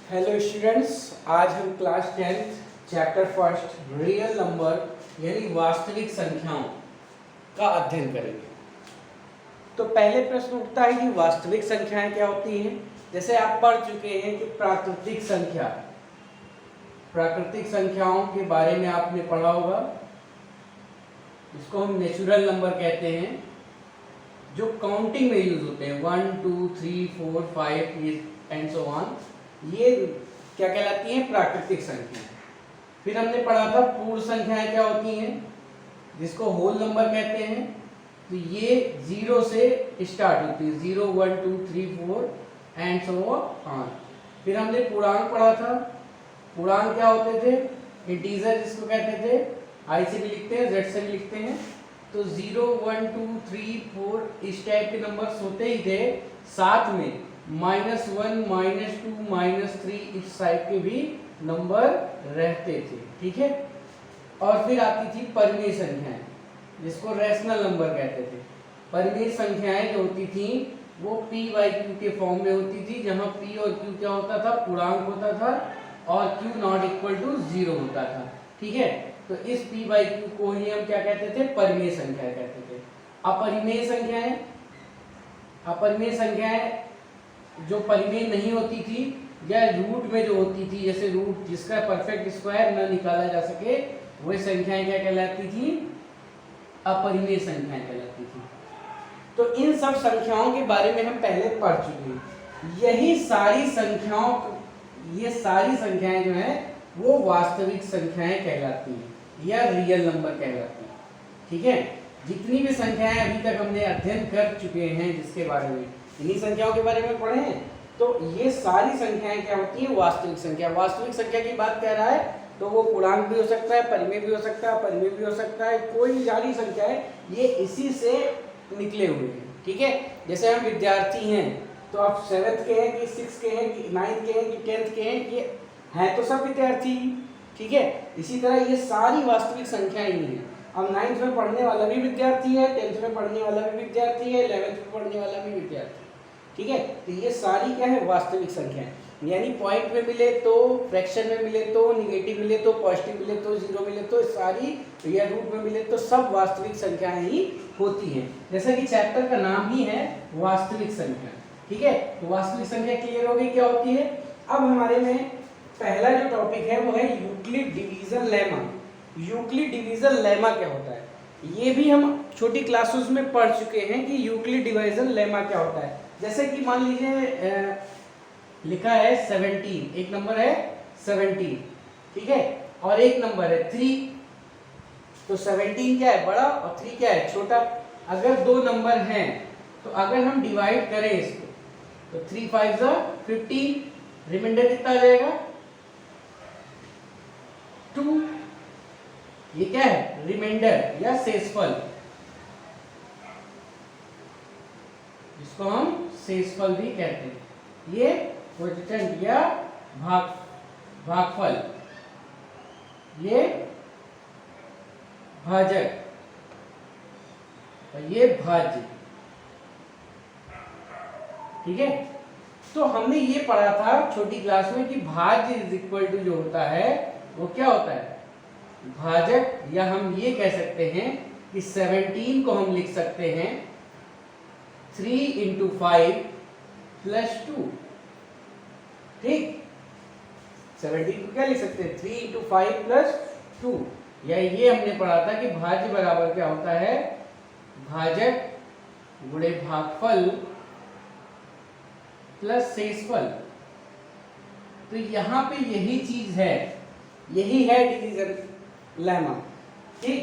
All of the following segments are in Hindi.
हेलो स्टूडेंट्स, आज हम class 10 chapter first real number यानी वास्तविक संख्याओं का अध्ययन करेंगे। तो पहले प्रश्न उठता है कि वास्तविक संख्याएं क्या होती हैं। जैसे आप पढ़ चुके हैं कि प्राकृतिक संख्याओं के बारे में आपने पढ़ा होगा। इसको हम नेचुरल नंबर कहते हैं, जो काउंटिंग में यूज होते हैं 1 2 3 4 5 एंड सो ऑन। ये क्या कहलाती हैं? प्राकृतिक संख्याएं। फिर हमने पढ़ा था पूर्ण संख्याएं क्या होती हैं, जिसको होल नंबर कहते हैं। तो ये 0 से स्टार्ट होती है, 0 1 2 3 4 एंड सो ऑन। फिर हमने पूर्णांक पढ़ा था। पूर्णांक क्या होते थे? इंटीजर जिसको कहते थे, आई से भी लिखते हैं, जेड से भी लिखते हैं। तो 0 1 2 3 4 इस टाइप के नंबर्स होते ही थे, साथ में -1 -2 -3 इस टाइप के भी नंबर रहते थे। ठीक है। और फिर आती थी परिमेय संख्याएं, जिसको रैशनल नंबर कहते थे। परिमेय संख्याएं जो होती थी वो p/q के फॉर्म में होती थी, जहां p और q क्या होता था? पूर्णांक होता था, और q ≠ 0 होता था। ठीक है। तो इस p/q को ही हम क्या कहते थे? परिमेय संख्या कहते थे। अपरिमेय संख्याएं जो परिमेय नहीं होती थी या रूट में जो होती थी, जैसे रूट जिसका परफेक्ट स्क्वायर न निकाला जा सके, वह संख्याएं क्या कहलाती थी? अपरिमेय संख्याएं कहलाती थी। तो इन सब संख्याओं के बारे में हम पहले पढ़ चुके हैं। ये सारी संख्याएं जो हैं वो वास्तविक संख्याएं कहलाती हैं या रियल नंबर कहलाती हैं। ठीक है। जितनी भी संख्याएं अभी तक हमने अध्ययन कर चुके हैं, जिसके बारे में इन्हीं संख्याओं के बारे में पढ़े हैं, तो ये सारी संख्याएं क्या होती हैं? वास्तविक संख्या। वास्तविक संख्या की बात कर रहा है तो वो पूर्णांक भी हो सकता है, परिमेय भी हो सकता है, अपरिमेय भी हो सकता है, कोई भी सारी संख्या है, ये इसी से निकले हुए हैं। ठीक है। जैसे हम विद्यार्थी हैं, तो आप 7th के हैं कि 6th के हैं कि 9th के हैं कि 10th के हैं, ये हैं तो सब विद्यार्थी। ठीक है। इसी तरह ये सारी वास्तविक संख्याएं ही हैं। अब 9th में पढ़ने वाला भी विद्यार्थी है, 10th में पढ़ने वाला भी विद्यार्थी है, 11th में पढ़ने वाला भी विद्यार्थी। ठीक है। तो ये सारी क्या है? वास्तविक संख्याएं। यानी पॉइंट में मिले तो, फ्रैक्शन में मिले तो, निगेटिव मिले तो, पॉजिटिव मिले तो, जीरो मिले तो, सारी या रूट में मिले तो सब वास्तविक संख्याएं ही होती हैं। जैसा कि चैप्टर का नाम ही है वास्तविक संख्या। ठीक है। तो वास्तविक संख्या क्लियर हो गई क्या होती है। अब हमारे में पहला जो टॉपिक है वो है Euclid division lemma. Euclid division lemma क्या होता है? ये भी हम छोटी क्लासेस में पढ़ चुके हैं कि यूक्लिड डिवीजन लेमा क्या होता है। जैसे कि मान लीजिए लिखा है 17, एक नंबर है 17। ठीक है। और एक नंबर है 3। तो 17 क्या है? बड़ा, और 3 क्या है? छोटा। अगर दो नंबर हैं तो अगर हम डिवाइड करें इसको, तो 3 5 15, रिमाइंडर कितना आ जाएगा? 2। ये क्या है? रिमाइंडर या शेषफल, जिसको हम शेषफल भी कहते हैं। ये क्वोटिएंट या भागफल, ये भाजक, और ये भाज्य। ठीक है। तो हमने ये पढ़ा था छोटी क्लास में कि भाज्य इज इक्वल टू जो होता है वो क्या होता है? भाजक। या हम ये कह सकते हैं कि 17 को हम लिख सकते हैं 3 × 5 + 2। ठीक। 17 को क्या लिख सकते हैं? 3 × 5 + 2। या ये हमने पढ़ा था कि भाज्य बराबर क्या होता है? भाजक गुणे भागफल प्लस शेषफल। तो यहाँ पे यही चीज है, यही है डिवीजन लेमा। ठीक।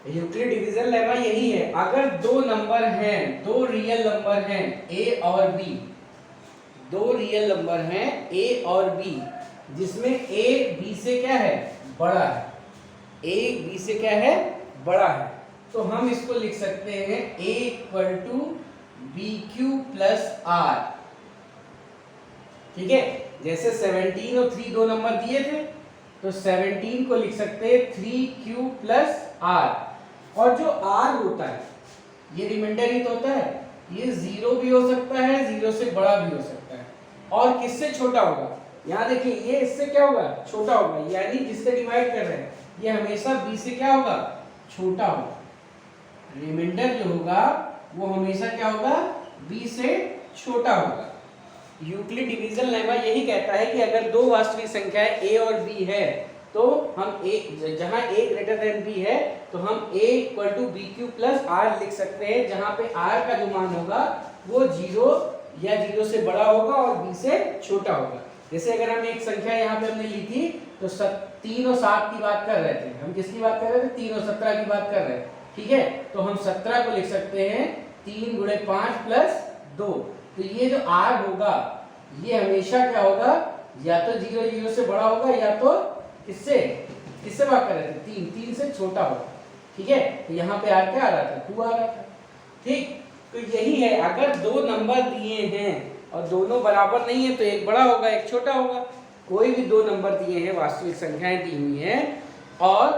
यूक्लिड डिवीजन लेमा यही है। अगर दो नंबर हैं, दो रियल नंबर हैं a और b, दो रियल नंबर हैं a और b, जिसमें a b से क्या है? बड़ा है। a b से क्या है? बड़ा है। तो हम इसको लिख सकते हैं a = bq + r। ठीक है। जैसे 17 और 3 दो नंबर दिए थे, तो 17 को लिख सकते हैं 3q + r। और जो r होता है ये रिमाइंडर ही तो होता है, ये 0 भी हो सकता है, 0 से बड़ा भी हो सकता है। और किससे छोटा होगा? यहाँ देखिए ये इससे क्या होगा, छोटा होगा, यानी जिससे डिवाइड कर रहे हैं ये हमेशा b से क्या होगा, छोटा होगा। रिमाइंडर जो होगा वो हमेशा क्या होगा, b से छोटा होगा। यूक्लिड डिवीजन लेमा यही कहता है कि अगर दो वास्तविक संख्याएं a और b है तो हम a, जहां a ग्रेटर देन b है तो हम a equal to b q plus r लिख सकते हैं, जहां पे r का जो मान होगा वो 0 या 0 से बड़ा होगा और b से छोटा होगा। जैसे अगर हम एक संख्या यहाँ पे हमने ली थी तो 3 और 7 की बात कर रहे थे, हम किसकी बात कर रहे थे, 3 और 17 की बात कर रहे हैं, ठीक है। तो हम 17 को लिख सकते हैं 3 गुणे 5 प्लस 2। तो ये जो r होगा ये हमेशा क्या होगा, या तो 0 0 से बड़ा होगा या तो किससे बात कर रहे थे, 3 से छोटा होगा, ठीक है। तो यहाँ पे r क्या आ रहा था, 2 आ रहा था, ठीक। तो यही है, अगर दो नंबर दिए हैं और दोनों बराबर नहीं है तो एक बड़ा होगा एक छोटा होगा। कोई भी दो नंबर दिए हैं, वास्तविक संख्याएं दी हुई हैं, और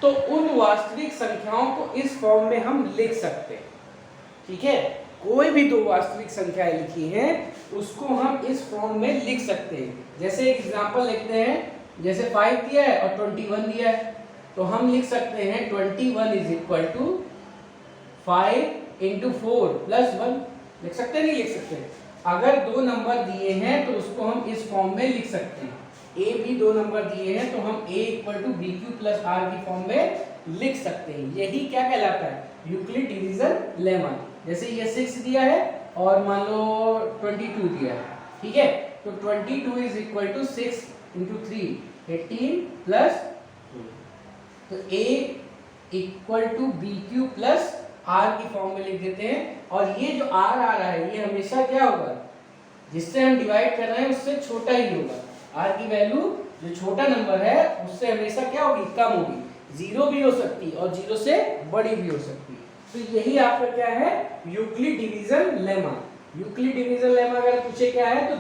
तो उन वास्तविक संख्याओं को इस फॉर्म में हम लिख सकते हैं, ठीक है। कोई भी दो वास्तविक संख्याएं लिखी हैं उसको हम इस फॉर्म में लिख सकते हैं। जैसे एक एग्जांपल लिखते हैं, जैसे 5 दिया है और 21 दिया है, तो हम लिख सकते हैं 21 is equal to 5 into 4 plus 1। लिख सकते हैं, नहीं लिख सकते। अगर दो नंबर दिए हैं तो उसको हम इस फॉर्म में लिख सकते हैं। ए बी दो नंबर दिए हैं तो हम a equal to b q plus r की फॉर्म में लिख सकते हैं। यही क्या कहलाता है, यूक्लिड डिवीजन लेमा। जैसे ये 6 दिया है और मान लो 22 दिया है, ठीक है। तो 22 is equal to 6 into 3 18 plus 2। तो a equal to b q plus r की फॉर्म में लिख देते हैं। और ये जो आर आ रहा है ये हमेशा क्या होगा, जिससे हम डिवाइड कर रहे हैं उससे छोटा ही होगा। आर की वैल्यू जो छोटा नंबर है उससे हमेशा क्या होगी, कम होगी। 0 भी हो सकती है और 0 से बड़ी भी हो सकती है। तो यही आपका क्या है, Euclid division lemma. Euclid division lemma अगर पूछे क्या है तो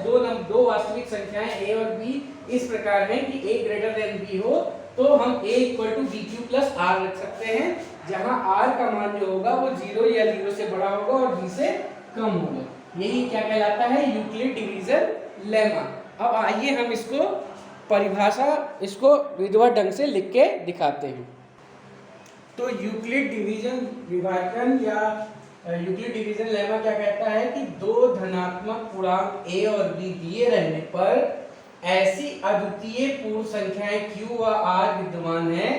दो वास्तविक संख्याएं a और b इस प्रकार हैं कि a ग्रेटर देन b हो तो हम a equal to b q plus r रख सकते हैं, जहां r का मान जो होगा वो 0 या 0 से बड़ा होगा और b से कम होगा। यही क्या कहलाता है, यूक्लिड डिवीजन लेमा। अब आइए हम इसको परिभाषा, इसको विधिवत ढंग से लिख के दिखाते हैं। तो यूक्लिड डिवीजन विभाजन या यूक्लिड डिवीजन लेमा क्या कहता है कि दो धनात्मक पूर्णांक a और b दिए रहने पर ऐसी अद्वितीय पूर्ण संख्याएं q व r विद्यमान है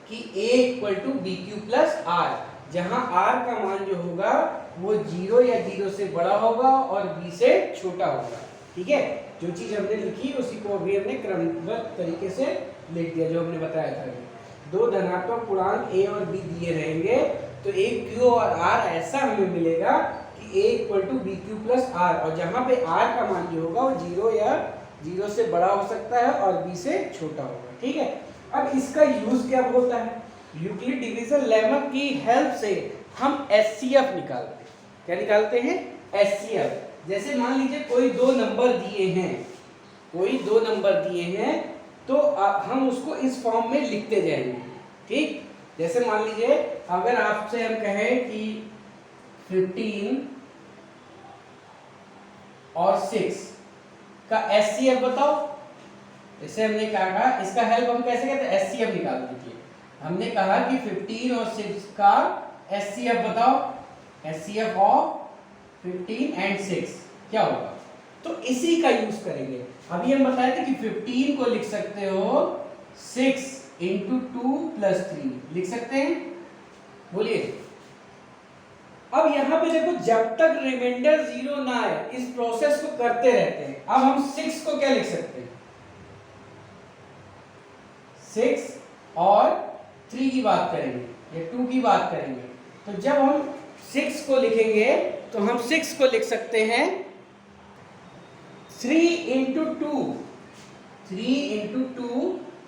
कि a equal to b q plus r, जहां r का मान जो होगा वो 0 या 0 से बड़ा होगा और b से छोटा होगा, ठीक है। जो चीज हमने लिखी उसी को अभी हमने क्रमबद्ध तरीके से लिख दिया, जो हमने बताया था। दो धनात्मक पूर्णांक a और b दिए रहेंगे तो एक q और r ऐसा हमें मिलेगा कि a equal to b q plus r, और जहां पे r का मान जो होगा वो 0 या 0 से बड़ा हो सकता है और b से छोटा होगा, ठीक है। अब इसका यूज क्या होता है, यूक्लिड डिवीजन लेमा की हेल्प से हम एचसीएफ निकालते हैं। क्या निकालते हैं, एचसीएफ। जैसे मान लीजिए कोई दो नंबर दिए हैं तो हम उसको इस फॉर्म में लिखते जाएंगे, ठीक। जैसे मान लीजिए अगर आपसे हम कहें कि 15 और 6 का एचसीएफ बताओ, जैसे हमने कहा इसका हेल्प हम कैसे करते हैं, एचसीएफ निकाल दीजिए। हमने कहा कि 15 और 6 का एचसीएफ बताओ, एचसीएफ ऑफ 15 एंड 6 क्या होगा, तो इसी का यूज करेंगे। अभी हम बताए थे कि 15 को लिख सकते हो 6 इंटू 2 प्लस 3 लिख सकते हैं, बोलिए। अब यहां पे देखो जब तक रिमाइंडर 0 ना आए इस प्रोसेस को करते रहते हैं। अब हम 6 को क्या लिख सकते हैं, 6 और 3 की बात करेंगे या 2 की बात करेंगे। तो जब हम 6 को लिखेंगे तो हम 6 को लिख सकते हैं 3 इंटू 2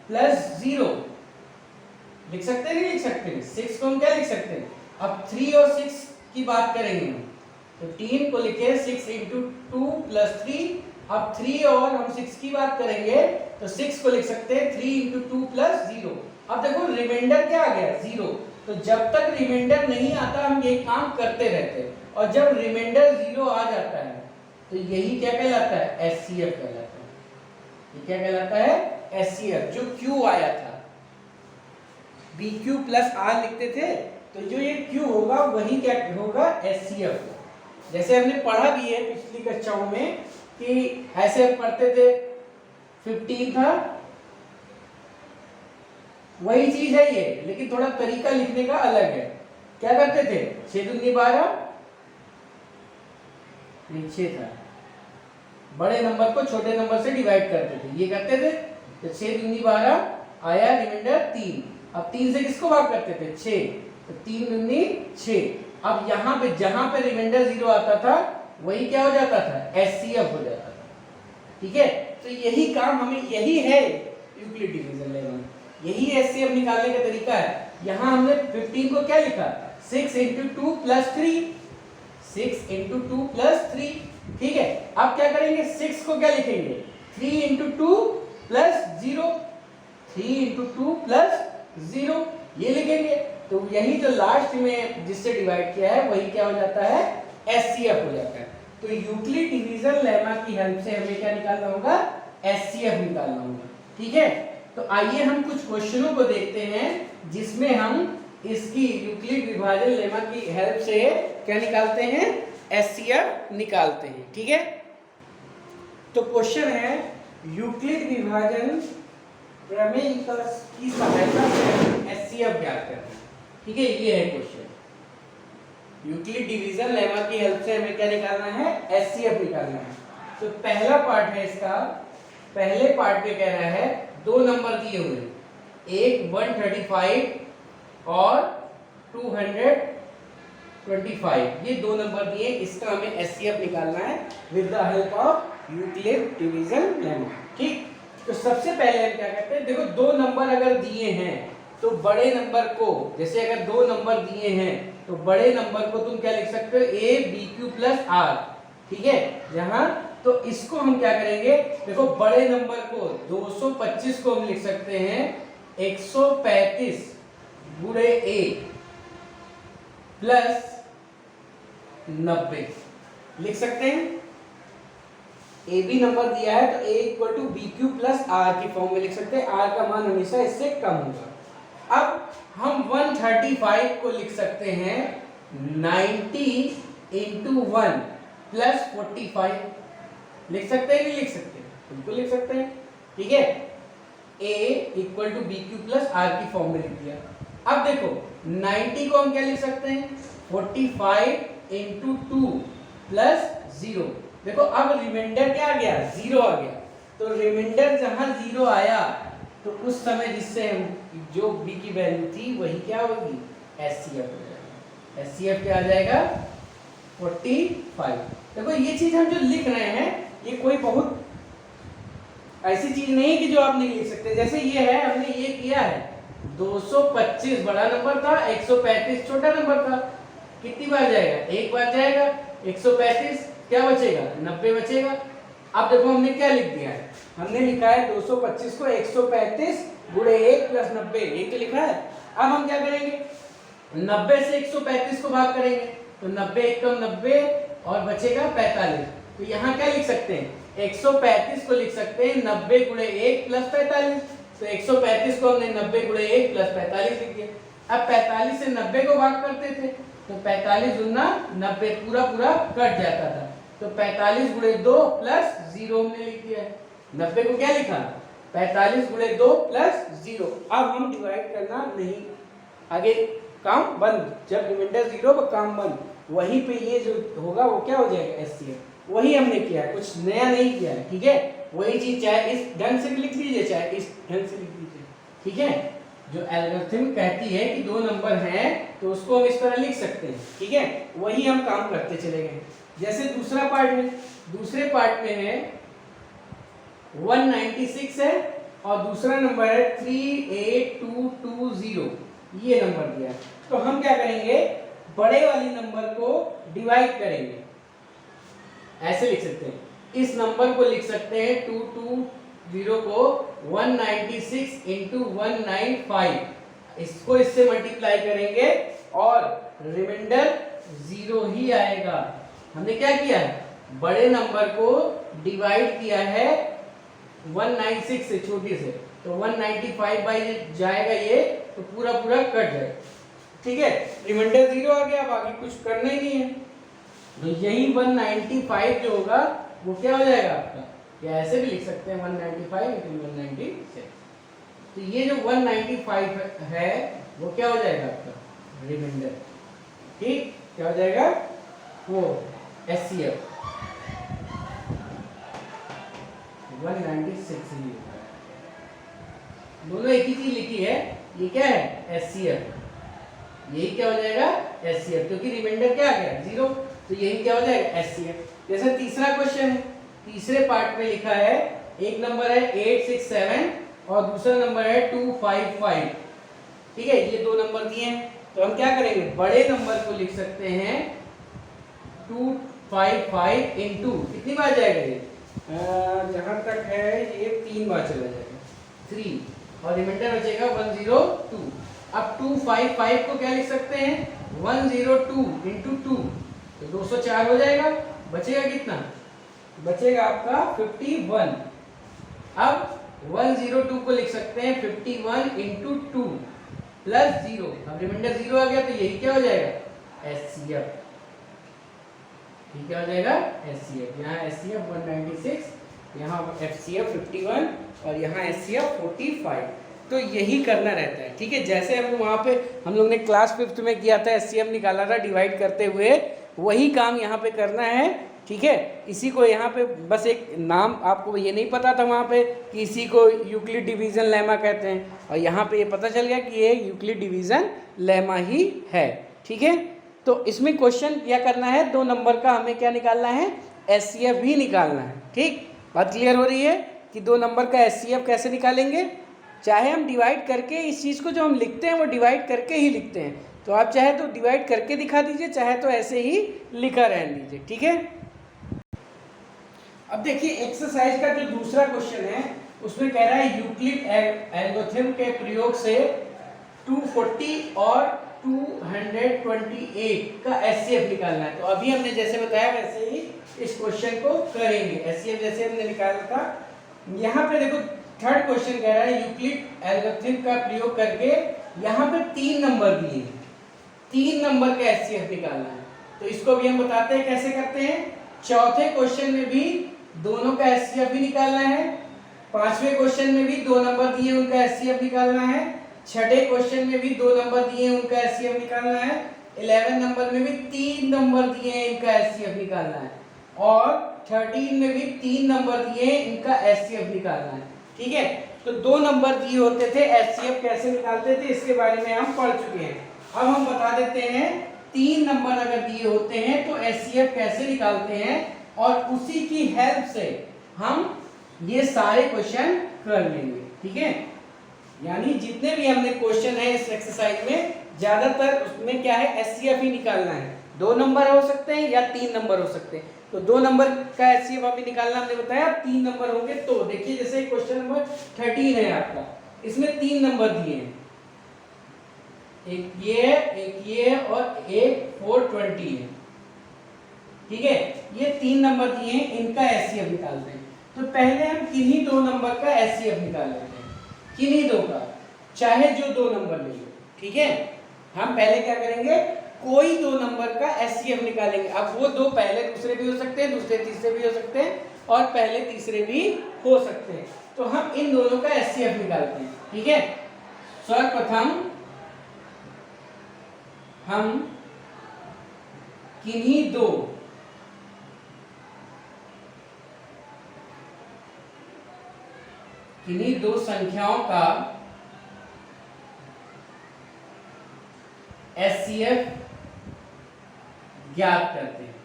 प्लस 0 लिख सकते हैं, नहीं लिख सकते। 6 को हम क्या लिख सकते हैं, अब 3 और 6 की बात करेंगे हम, तो 3 को लिखे 6 इंटू 2 प्लस 3। अब 3 और हम 6 की बात करेंगे तो 6 को लिख सकते हैं 3 इंटू 2 प्लस 0। अब देखो रिमाइंडर क्या आ गया, 0। तो जब तक रिमाइंडर नहीं आता हम ये काम करते रहते हैं, और जब रिमाइंडर 0 आ जाता है तो यही क्या कहलाता है, एचसीएफ कहलाता है। ये क्या कहलाता है, एचसीएफ। जो क्यू आया था, बी क्यू प्लस आर लिखते थे, तो जो ये क्यू होगा वही क्या होगा, एचसीएफ। जैसे हमने पढ़ा भी है पिछली कक्षाओं में कि ऐसे हम पढ़ते थे, 15 था, वही चीज है ये, लेकिन थोड़ा तरीका लिखने का अलग है। क्या करते थे, 6 दूनी 12, नहीं 6 था, बड़े नंबर को छोटे नंबर से डिवाइड करते थे, ये करते थे। तो 6 दूनी 12 आया, रिमाइंडर 3। अब 3 से किसको भाग करते थे, 6, तो 3 दूनी 6। अब यहाँ पे जहां पे रिमाइंडर 0 आता था वही क्या हो जाता था, एचसीएफ हो जाता था। ठीक है, तो यही काम हमें, यही है यूक्लिड डिवीजन लेवल, यही एचसीएफ निकालने का तरीका है। यहाँ हमने 15 को क्या लिखा, 6 × 2 + 3, 6 × 2 + 3। ठीक है, अब क्या करेंगे, 6 को क्या लिखेंगे, 3 × 2 + 0, 3 × 2 + 0 ये लिखेंगे। तो यही जो लास्ट में जिससे डिवाइड किया है वही क्या हो जाता है, एचसीएफ हो जाता है। तो यूक्लिड डिवीजन लेमा की हेल्प से हमें क्या निकालना होगा, एचसीएफ निकालना होगा। ठीक है, तो आइए हम कुछ क्वेश्चनों को देखते हैं जिसमें हम इसकी यूक्लिड विभाजन लेमा की हेल्प से क्या निकालते हैं, एचसीएफ निकालते हैं। ठीक है, तो क्वेश्चन है, यूक्लिड विभाजन प्रमेय की सहायता से एचसीएफ ज्ञात करना। ठीक है, ये है क्वेश्चन। यूक्लिड डिवीजन लेमा की हेल्प से हमें क्या निकालना है, एचसीएफ निकालना है। तो पहला पार्ट है इसका, पहले पार्ट में कह रहा है 2 नंबर दिए हुए, एक 135 और 225, ये 2 नंबर दिए, इसका हमें एचसीएफ निकालना है with the help of Euclid division lemma. ठीक, तो सबसे पहले हम क्या करते हैं, देखो 2 नंबर अगर दिए हैं तो बड़े नंबर को, जैसे अगर 2 नंबर दिए हैं तो बड़े नंबर को तुम क्या लिख सकते हो, a bq + r। ठीक है, जहां तो इसको हम क्या करेंगे, देखो बड़े नंबर को 225 को हम लिख सकते हैं 135 × 1 + 90 लिख सकते हैं। ए बी नंबर दिया है तो a = bq + r की फॉर्म में लिख सकते हैं, r का मान हमेशा इससे कम होगा। अब हम 135 को लिख सकते हैं 90 × 1 + 45 लिख सकते हैं, नहीं लिख सकते, बिल्कुल लिख सकते हैं। ठीक है, a = bq + r की फॉर्म में लिख दिया। अब देखो 90 को हम क्या लिख सकते हैं, 45 × 2 + 0। देखो अब रिमाइंडर क्या आ गया, 0 आ गया। तो रिमाइंडर जहां 0 आया तो उस समय जिससे हम जो b की वैल्यू थी वही क्या होगी, एचसीएफ हो जाएगा। एचसीएफ क्या आ जाएगा, 45। देखो ये चीज हम जो लिख रहे हैं ये कोई बहुत ऐसी चीज नहीं है कि जो आप नहीं लिख सकते। जैसे ये है, हमने ये किया है, 225 बड़ा नंबर था, 135 छोटा नंबर था, कितनी बार जाएगा, एक बार जाएगा। 135 क्या बचेगा, 90 बचेगा। अब देखो हमने क्या लिख दिया है, हमने लिखा है 225 को 135 × 1 + 90, ये तो लिखा है। अब हम क्या करेंगे, 90 से 135 को भाग करेंगे तो 90 × 90 और बचेगा 45। तो यहाँ क्या लिख सकते हैं, 135 को लिख सकते हैं 90 × 1 + 45। तो 135 को हमने 90 × 1 + 45 लिख दिया। अब 45 से 90 को भाग करते थे तो 45 दूना 90, पूरा पूरा कट जाता था। तो 45 × 2 + 0 हमने लिख दिया है। 90 को क्या लिखा, 45 × 2 + 0। अब हम डिवाइड करना नहीं, आगे काम बंद, जब रिमाइंडर 0 पर काम बंद, वहीं पे ये जो होगा वो क्या हो जाएगा, एचसीएफ। वही हमने किया है, कुछ नया नहीं किया है। ठीक है, वही चीज चाहे इस ढंग से लिख लीजिए चाहे इस ढंग से लिख लीजिए। ठीक है, जो एल्गोरिथम कहती है कि 2 नंबर हैं तो उसको हम इस तरह लिख सकते हैं। ठीक है, वही हम काम करते चले गए। जैसे दूसरा पार्ट में, दूसरे पार्ट में है 196 है और दूसरा नंबर है 38220, ये नंबर दिया है। तो हम क्या करेंगे, बड़े वाली नंबर को डिवाइड करेंगे, ऐसे लिख सकते हैं। इस नंबर को लिख सकते हैं 220 को 196 × 195, इसको इससे मल्टीप्लाई करेंगे और रिमाइंडर 0 ही आएगा। हमने क्या किया है, बड़े नंबर को डिवाइड किया है 196 से, छोटे से, तो 195 बाई जाएगा ये, तो पूरा पूरा कट जाएगा, ठीक है। रिमाइंडर 0 आ गया, अब आगे कुछ करना ही नहीं है, तो यही 195 जो होगा वो क्या हो जाएगा आपका, या ऐसे भी लिख सकते हैं 195 into 196। तो ये जो 195 है वो क्या हो जाएगा आपका रिमाइंडर, ठीक, क्या हो जाएगा वो SCF 196 ही होगा। दोनों एक ही चीज लिखी है, ये क्या है SCF, यही क्या हो जाएगा SCF, क्योंकि रिमाइंडर क्या आ गया 0, तो यही क्या हो जाएगा SCF। जैसे तीसरा क्वेश्चन है, तीसरे पार्ट में लिखा है, एक नंबर है 867 और दूसरा नंबर है 255, ठीक है, ये दो नंबर दिए हैं, तो हम क्या करेंगे, बड़े नंबर को लिख सकते हैं 255 इंटू कितनी बार जाएगा ये, जहां तक है ये 3 बार चला जाएगा 3, और रिमाइंडर बचेगा 102। अब 255 को क्या लिख सकते हैं 102 इंटू 2, तो 204 हो जाएगा, बचेगा कितना, बचेगा आपका 51। अब 102 को लिख सकते हैं 51 इंटू 2 प्लस 0, अब रिमाइंडर 0 आ गया, तो यही क्या हो जाएगा SCF, ठीक क्या हो जाएगा SCF, यहाँ SCF 196, यहाँ FCF 51 और यहाँ SCF 45। तो यही करना रहता है, ठीक है। जैसे हम वहाँ पे हम लोग ने क्लास 5th में किया था, SCF निकाला था डिवाइड करते हुए, वही काम यहाँ पे करना है, ठीक है। इसी को यहाँ पे बस एक नाम आपको ये नहीं पता था वहाँ पे कि इसी को यूक्लिड डिवीज़न लेमा कहते हैं, और यहाँ पे ये पता चल गया कि ये यूक्लिड डिवीज़न लेमा ही है, ठीक है। तो इसमें क्वेश्चन क्या करना है, 2 नंबर का हमें क्या निकालना है SCF ही निकालना है, ठीक। बात क्लियर हो रही है कि 2 नंबर का SCF कैसे निकालेंगे, चाहे हम डिवाइड करके, इस चीज़ को जो हम लिखते हैं वो डिवाइड करके ही लिखते हैं, तो आप चाहे तो डिवाइड करके दिखा दीजिए, चाहे तो ऐसे ही लिखा रहने दीजिए, ठीक है। अब देखिए एक्सरसाइज का जो दूसरा क्वेश्चन है उसमें कह रहा है यूक्लिड एल्गोरिथम के प्रयोग से 240 और 228 का SCF निकालना है। तो अभी हमने जैसे बताया वैसे ही इस क्वेश्चन को करेंगे, SCF जैसे हमने निकाला था। यहाँ पे देखो थर्ड क्वेश्चन कह रहा है यूक्लिड एल्गोरिथम का प्रयोग करके, यहाँ पे 3 नंबर दिए, 3 नंबर का SCF निकालना है। तो इसको भी हम बताते हैं कैसे करते हैं। चौथे क्वेश्चन में भी दोनों का SCF भी निकालना है, 5वें क्वेश्चन में भी 2 नंबर दिए उनका SCF निकालना है, 6ठे क्वेश्चन में भी 2 नंबर दिए उनका SCF निकालना है, 11 नंबर में भी 3 नंबर दिए इनका SCF निकालना है, और 13 में भी 3 नंबर दिए इनका SCF निकालना है, ठीक है। तो 2 नंबर दिए होते थे, SCF कैसे निकालते थे इसके बारे में हम पढ़ चुके हैं। अब हम बता देते हैं 3 नंबर अगर दिए होते हैं तो SCF कैसे निकालते हैं, और उसी की हेल्प से हम ये सारे क्वेश्चन कर लेंगे, ठीक है। यानी जितने भी हमने क्वेश्चन है इस एक्सरसाइज में, ज्यादातर उसमें क्या है SCF ही निकालना है। 2 नंबर हो सकते हैं या 3 नंबर हो सकते हैं, तो 2 नंबर का SCF अभी निकालना हमने बताया, 3 नंबर होंगे। तो देखिए जैसे क्वेश्चन नंबर 13 है आपका, इसमें 3 नंबर दिए हैं, एक ये और एक 420 है, ठीक है। ये 3 नंबर दिए हैं, इनका SCF निकालते हैं। तो पहले हम किन्हीं 2 नंबर का SCF निकाल लेते हैं, किन्हीं 2 का, चाहे जो 2 नंबर ले लो, ठीक है। हम पहले क्या करेंगे, कोई 2 नंबर का SCF निकालेंगे। अब वो 2 पहले दूसरे भी हो सकते हैं, दूसरे तीसरे भी हो सकते हैं, और पहले तीसरे भी हो सकते हैं। तो हम इन दोनों का SCF निकालते हैं, ठीक है। सर्वप्रथम हम किन्हीं दो संख्याओं का SCF ज्ञात करते हैं,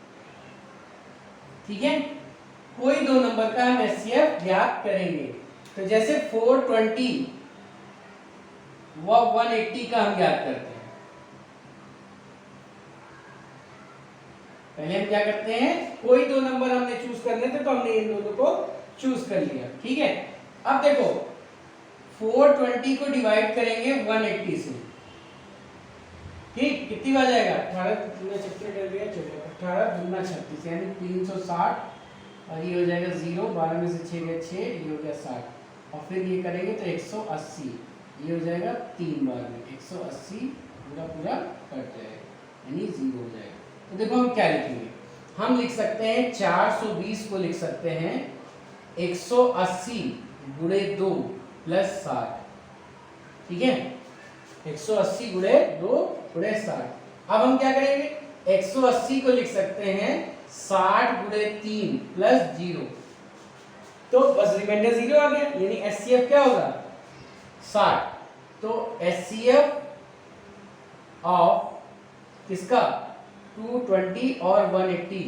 ठीक है। कोई 2 नंबर का हम SCF ज्ञात करेंगे। तो जैसे 420 व 180 का हम ज्ञात करते हैं। पहले हम क्या करते हैं, कोई 2 नंबर हमने चूज करने थे तो हमने इन दोनों को चूज कर लिया, ठीक है। अब देखो 420 को डिवाइड करेंगे 180 से, ठीक, कितनी बार जाएगा, 18 तुमने चैप्टर कर दिया, चलेगा 18 दूना 36 यानी 360 और ये हो जाएगा 0, 12 में से 6 गए 6, ये हो गया 60 और फिर ये करेंगे तो 180, ये हो जाएगा 3 बार में 180 पूरा पूरा कट जाएगा यानी 0 हो जाएगा। तो देखो हम क्या लिखेंगे, हम लिख सकते हैं 420 को लिख सकते हैं 180 गुणे 2 प्लस 60, ठीक है, 180 गुणे 2 गुणे 60। अब हम क्या करेंगे, 180 को लिख सकते हैं 60 गुणे 3 प्लस 0, तो बस रिमाइंडर 0 आ गया यानी एचसीएफ क्या होगा 60। तो एचसीएफ ऑफ किसका 220 और 180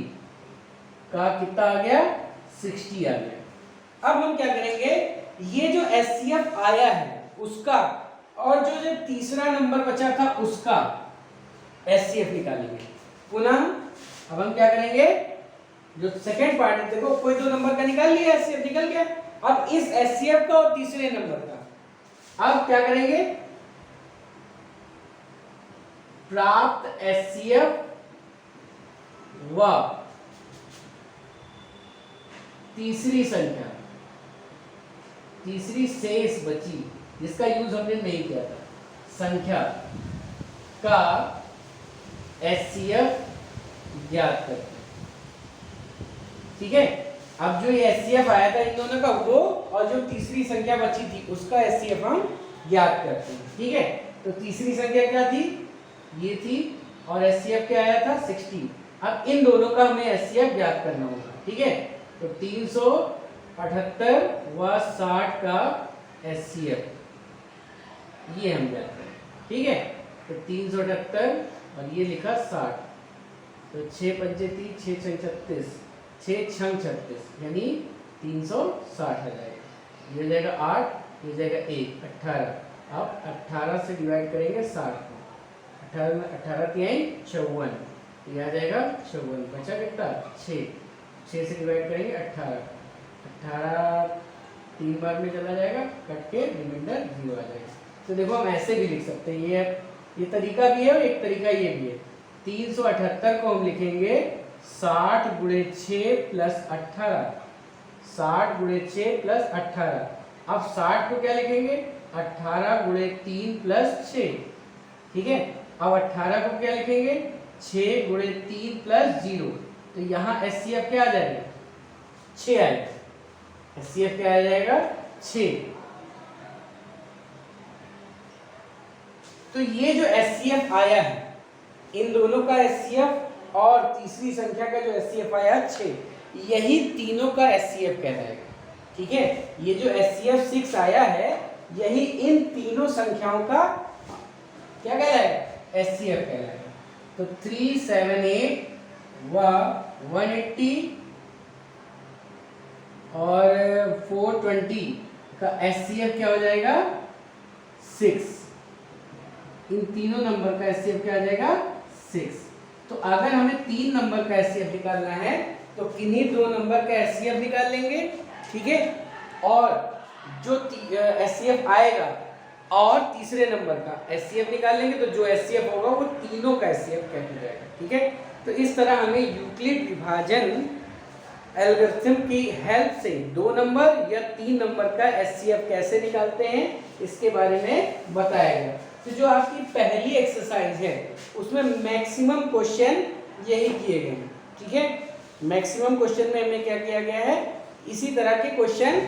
का कितना आ गया 60 आ गया। अब हम क्या करेंगे, ये जो एचसीएफ आया है उसका और जो तीसरा नंबर बचा था उसका एचसीएफ निकालेंगे पुनः। अब हम क्या करेंगे, जो सेकंड पार्ट है देखो कोई दो नंबर का निकाल लिया, एचसीएफ निकल गया। अब इस एचसीएफ का और तीसरे नंबर का अब क्या करेंगे, प्राप्त एचसीएफ व तीसरी संख्या, तीसरी शेष बची जिसका यूज हमने नहीं किया था, संख्या का एचसीएफ ज्ञात करते हैं, ठीक है। अब जो ये एचसीएफ आया था इन दोनों का वो और जो तीसरी संख्या बची थी उसका एचसीएफ हम ज्ञात करते हैं, ठीक है। तो तीसरी संख्या क्या थी, ये थी और एचसीएफ क्या आया था 60। अब इन दोनों का हमें एचसीएफ ज्ञात करना होगा, ठीक है। तो 378 व 60 का एचसीएफ ये हम ज्ञात करें, ठीक है। तो 378 और ये लिखा 60, तो 6 पंचे 30, 6 छंग 36, 6 छंग 36 यानी 360 आ जाएगा। ये हो जाएगा 8, ये हो जाएगा 1, 18। अब 18 से डिवाइड करेंगे 60 को, 18 में 18 तिहाई 54, ये आ जाएगा 54, बचा कितना 6, 6 से डिवाइड करेंगे 18, 18 3 बार में चला जाएगा कट के रिमाइंडर 0 आ जाएगा। तो देखो हम ऐसे भी लिख सकते हैं, ये तरीका भी है और एक तरीका ये भी है। 378 को हम लिखेंगे 60 गुणे 6 प्लस 18, 60 गुणे 6 प्लस 18। अब 60 को क्या लिखेंगे 18 गुणे 3 प्लस 6, ठीक है। अब 18 को क्या लिखेंगे 6 गुणे 3 प्लस 0, तो यहाँ एचसीएफ क्या आ जाएगा 6 आएगा, एचसीएफ क्या आ जाएगा 6। तो ये जो एचसीएफ आया है इन दोनों का एचसीएफ और तीसरी संख्या का जो एचसीएफ आया 6, यही तीनों का एचसीएफ कहलाएगा, ठीक है। ये जो एचसीएफ 6 आया है यही इन तीनों संख्याओं का क्या कहलाएगा एचसीएफ कहलाएगा। तो 378 व 180 और 420 का एचसीएफ क्या हो जाएगा 6, इन तीनों नंबर का एचसीएफ क्या आ जाएगा 6। तो अगर हमें 3 नंबर का एचसीएफ निकालना है तो किन्हीं 2 नंबर का एचसीएफ निकाल लेंगे, ठीक है। और जो एचसीएफ आएगा और तीसरे नंबर का एचसीएफ निकाल लेंगे, तो जो एचसीएफ होगा वो तीनों का एचसीएफ कह जाएगा, ठीक है। तो इस तरह हमें यूक्लिड विभाजन एल्गोरिथम की हेल्प से 2 नंबर या 3 नंबर का एचसीएफ कैसे निकालते हैं इसके बारे में बताया गया। तो जो आपकी पहली एक्सरसाइज है उसमें मैक्सिमम क्वेश्चन यही किए गए हैं, ठीक है। मैक्सिमम क्वेश्चन में हमें क्या किया गया है, इसी तरह के क्वेश्चन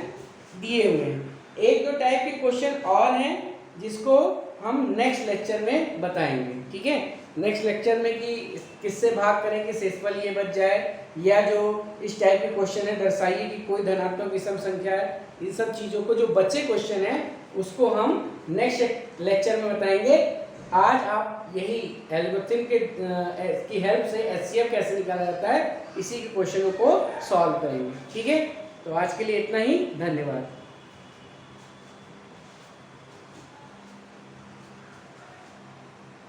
दिए हुए हैं। 1-2 टाइप के क्वेश्चन और हैं जिसको हम नेक्स्ट लेक्चर में बताएंगे, ठीक है। नेक्स्ट लेक्चर में कि किससे भाग करें कि शेषफल ये बच जाए, या जो इस टाइप के क्वेश्चन है दर्शाइए कि कोई धनात्मक विषम संख्या है, इन सब चीज़ों को जो बचे क्वेश्चन है उसको हम नेक्स्ट लेक्चर में बताएंगे। आज आप यही एल्गोरिथम के की हेल्प से एचसीएफ कैसे निकाला जाता है इसी के क्वेश्चनों को सॉल्व करेंगे, ठीक है। तो आज के लिए इतना ही, धन्यवाद।